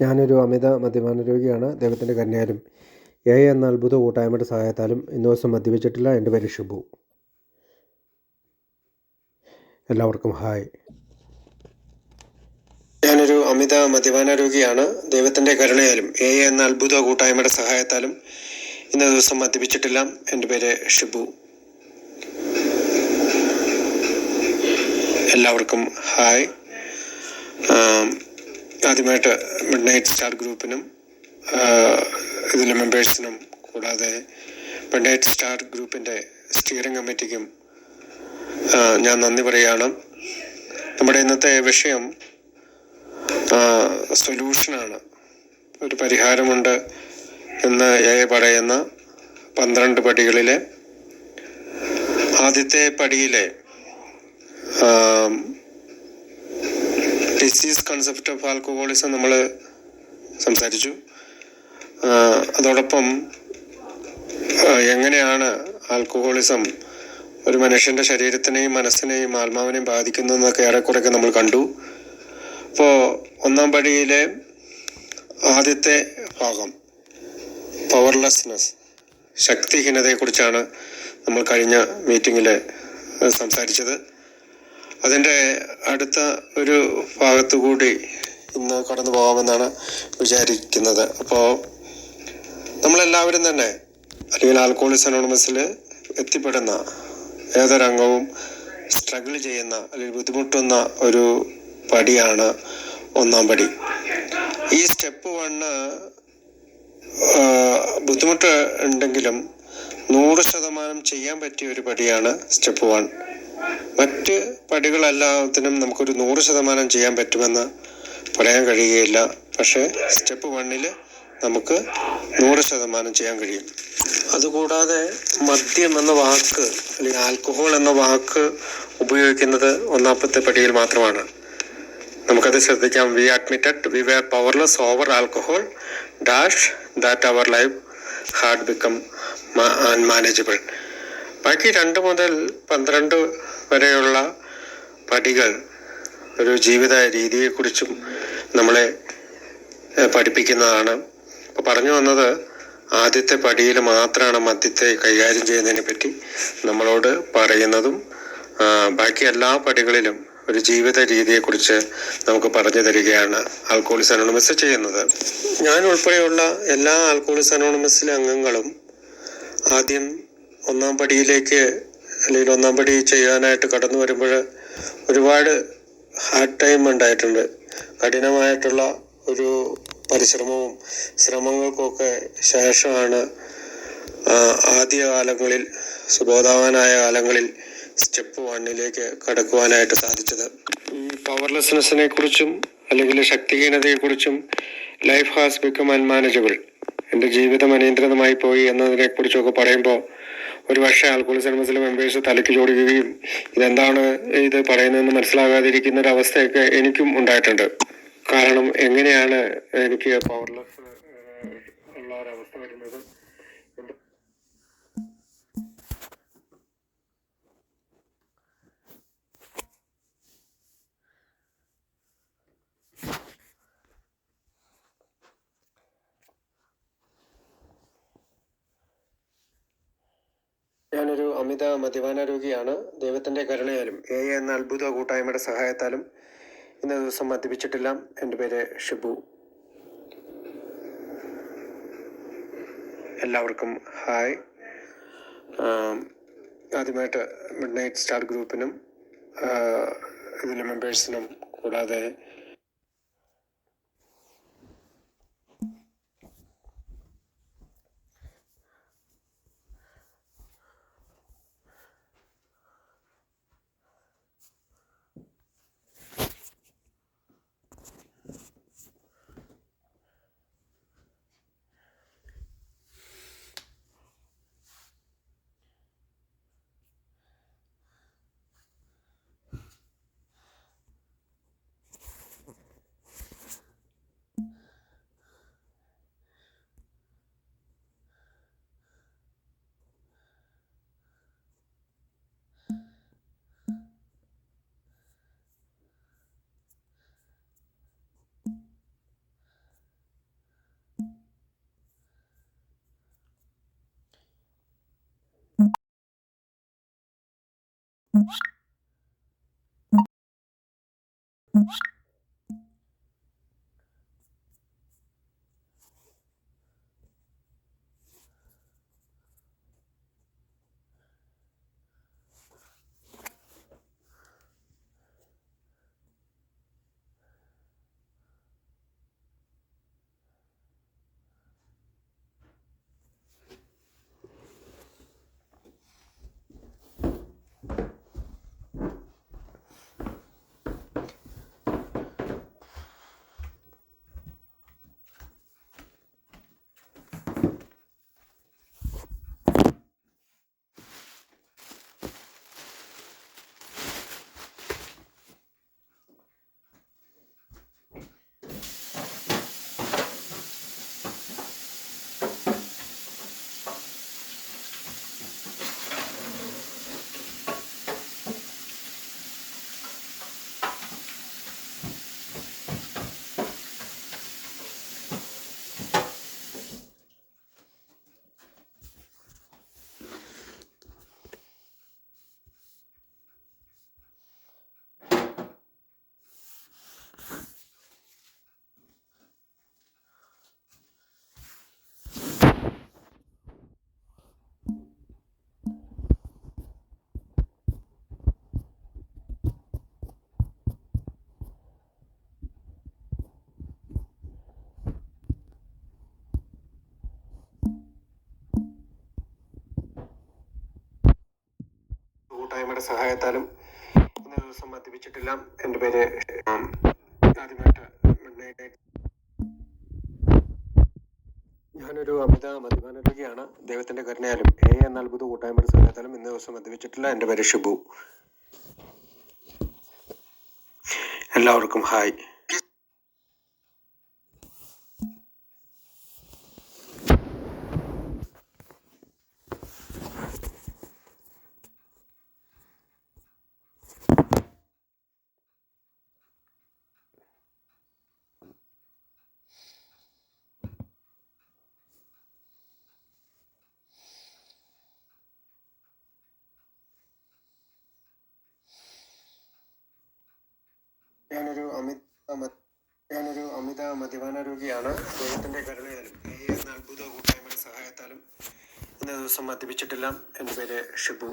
ഞാനൊരു അമിത മദ്യപാന രോഗിയാണ്. ദൈവത്തിൻ്റെ കരുണയാലും എന്ന അത്ഭുത കൂട്ടായ്മയുടെ സഹായത്താലും ഇന്ന് ദിവസം മദ്യപിച്ചിട്ടില്ല. എൻ്റെ പേര് ഷിബു. എല്ലാവർക്കും ഹായ്. ഞാനൊരു അമിത മദ്യപാന രോഗിയാണ്. ദൈവത്തിൻ്റെ കരുണയാലും എന്ന അത്ഭുത കൂട്ടായ്മയുടെ സഹായത്താലും ഇന്ന് ദിവസം മദ്യപിച്ചിട്ടില്ല. എൻ്റെ പേര് ഷിബു. എല്ലാവർക്കും ഹായ്. ആദ്യമായിട്ട് മിഡ് നൈറ്റ് സ്റ്റാർ ഗ്രൂപ്പിനും ഇതിലെ മെമ്പേഴ്സിനും കൂടാതെ മിഡ് നൈറ്റ് സ്റ്റാർ ഗ്രൂപ്പിൻ്റെ സ്റ്റിയറിംഗ് കമ്മിറ്റിക്കും ഞാൻ നന്ദി പറയുകയാണ്. നമ്മുടെ ഇന്നത്തെ വിഷയം സൊല്യൂഷനാണ്. ഒരു പരിഹാരമുണ്ട് എന്ന് പറയുന്ന 12 പടികളിലെ ആദ്യത്തെ പടിയിലെ ഡിസീസ് കൺസെപ്റ്റ് ഓഫ് ആൽക്കഹോളിസം നമ്മൾ സംസാരിച്ചു. അതോടൊപ്പം എങ്ങനെയാണ് ആൽക്കഹോളിസം ഒരു മനുഷ്യൻ്റെ ശരീരത്തിനെയും മനസ്സിനെയും ആത്മാവിനെയും ബാധിക്കുന്നതെന്നൊക്കെ ഏറെക്കുറെയൊക്കെ നമ്മൾ കണ്ടു. അപ്പോൾ 1-ാം പടിയിലെ ആദ്യത്തെ ഭാഗം പവർലെസ്നെസ്, ശക്തിഹീനതയെക്കുറിച്ചാണ് നമ്മൾ കഴിഞ്ഞ മീറ്റിങ്ങിൽ സംസാരിച്ചത്. അതിൻ്റെ അടുത്ത ഒരു ഭാഗത്തു കൂടി ഇന്ന് കടന്നു പോകാമെന്നാണ് വിചാരിക്കുന്നത്. അപ്പോൾ നമ്മളെല്ലാവരും തന്നെ അല്ലെങ്കിൽ ആൽക്കഹോളിക്സ് അനോണിമസിൽ എത്തിപ്പെടുന്ന ഏതൊരംഗവും സ്ട്രഗിൾ ചെയ്യുന്ന അല്ലെങ്കിൽ ബുദ്ധിമുട്ടുന്ന ഒരു പടിയാണ് 1-ാം പടി. ഈ സ്റ്റെപ്പ് 1 ബുദ്ധിമുട്ട് ഉണ്ടെങ്കിലും 100% ചെയ്യാൻ പറ്റിയ ഒരു പടിയാണ് സ്റ്റെപ്പ് 1. മറ്റ് പടികളെല്ലാത്തിനും നമുക്കൊരു 100% ചെയ്യാൻ പറ്റുമെന്ന് പറയാൻ കഴിയുകയില്ല. പക്ഷേ സ്റ്റെപ്പ് 1 നമുക്ക് 100% ചെയ്യാൻ കഴിയും. അതുകൂടാതെ മദ്യം എന്ന വാക്ക് അല്ലെങ്കിൽ ആൽക്കഹോൾ എന്ന വാക്ക് ഉപയോഗിക്കുന്നത് 1-ാമത്തെ പടിയിൽ മാത്രമാണ്. നമുക്കത് ശ്രദ്ധിക്കാം. We admitted we were powerless over alcohol dash that our life had become unmanageable. ബാക്കി 2 മുതൽ 12 വരെയുള്ള പടികൾ ഒരു ജീവിത രീതിയെക്കുറിച്ചും നമ്മളെ പഠിപ്പിക്കുന്നതാണ്. അപ്പോൾ പറഞ്ഞു വന്നത് ആദ്യത്തെ പടിയിൽ മാത്രമാണ് മദ്യത്തെ കൈകാര്യം ചെയ്യുന്നതിനെ പറ്റി നമ്മളോട് പറയുന്നതും ബാക്കി എല്ലാ പടികളിലും ഒരു ജീവിത രീതിയെക്കുറിച്ച് നമുക്ക് പറഞ്ഞു തരികയാണ് ആൽക്കഹോളിക്സ് അനോണിമസ് ചെയ്യുന്നത്. ഞാൻ ഉൾപ്പെടെയുള്ള എല്ലാ ആൽക്കഹോളിക്സ് അനോണിമസിലെ അംഗങ്ങളും ആദ്യം 1-ാം പടിയിലേക്ക് അല്ലെങ്കിൽ 1-ാം പടി ചെയ്യാനായിട്ട് കടന്നു വരുമ്പോൾ ഒരുപാട് ഹാർഡ് ടൈം ഉണ്ടായിട്ടുണ്ട്. കഠിനമായിട്ടുള്ള ഒരു പരിശ്രമവും ശ്രമങ്ങൾക്കൊക്കെ ശേഷമാണ് ആദ്യകാലങ്ങളിൽ സുബോധവാനായ കാലങ്ങളിൽ സ്റ്റെപ്പ് 1 കടക്കുവാനായിട്ട് സാധിച്ചത്. ഈ പവർലെസ്നെസ്സിനെ കുറിച്ചും അല്ലെങ്കിൽ ശക്തിഹീനതയെക്കുറിച്ചും ലൈഫ് ഹാസ് ബിക്കം അൺമാനേജബിൾ, എൻ്റെ ജീവിതം അനിയന്ത്രിതമായി പോയി എന്നതിനെ കുറിച്ചൊക്കെ പറയുമ്പോൾ ഒരുപക്ഷെ ആൽക്കഹോളിക്സ് അനോണിമസിലെ മെമ്പേഴ്സ് തലയ്ക്ക് ചോദിക്കുകയും ഇതെന്താണ് ഇത് പറയുന്നതെന്ന് മനസ്സിലാകാതിരിക്കുന്ന ഒരു അവസ്ഥയൊക്കെ എനിക്കും ഉണ്ടായിട്ടുണ്ട്. കാരണം എങ്ങനെയാണ് എനിക്ക് പവർലെസ് ഉള്ള ഒരവസ്ഥ വരുന്നത്? ഞാനൊരു അമിത മദ്യപാന രോഗിയാണ്. ദൈവത്തിൻ്റെ കരുണയാലും എന്ന അത്ഭുത കൂട്ടായ്മയുടെ സഹായത്താലും ഇന്ന് ദിവസം മദ്യപിച്ചിട്ടില്ല. എൻ്റെ പേര് ഷിബു. എല്ലാവർക്കും ഹായ്. ആദ്യമായിട്ട് മിഡ് നൈറ്റ് സ്റ്റാർ ഗ്രൂപ്പിനും ഇതിലെ മെമ്പേഴ്സിനും കൂടാതെ കൂട്ടായ്മയുടെ സഹായത്താലും ഇന്ന ദിവസം മദ്യപിച്ചിട്ടില്ല. എൻ്റെ പേര് ആദ്യമായിട്ട് ഞാനൊരു അമിത മദ്യപാന രോഗിയാണ്. ദൈവത്തിന്റെ കരുണയാലും എന്ന അത്ഭുത കൂട്ടായ്മയുടെ സഹായത്താലും ഇന്ന ദിവസം മദ്യപിച്ചിട്ടില്ല. എൻ്റെ പേര് ഷിബു. എല്ലാവർക്കും ഹായ്. ഞാനൊരു അമിത മദ്യപാന രോഗിയാണ്. ദൈവത്തിന്റെ കരുണയാലും എന്ന അത്ഭുത കൂട്ടായ്മയുടെ സഹായത്താലും ഇന്ന ദിവസം മദ്യപിച്ചിട്ടില്ല. എൻ്റെ പേര് ഷിബു.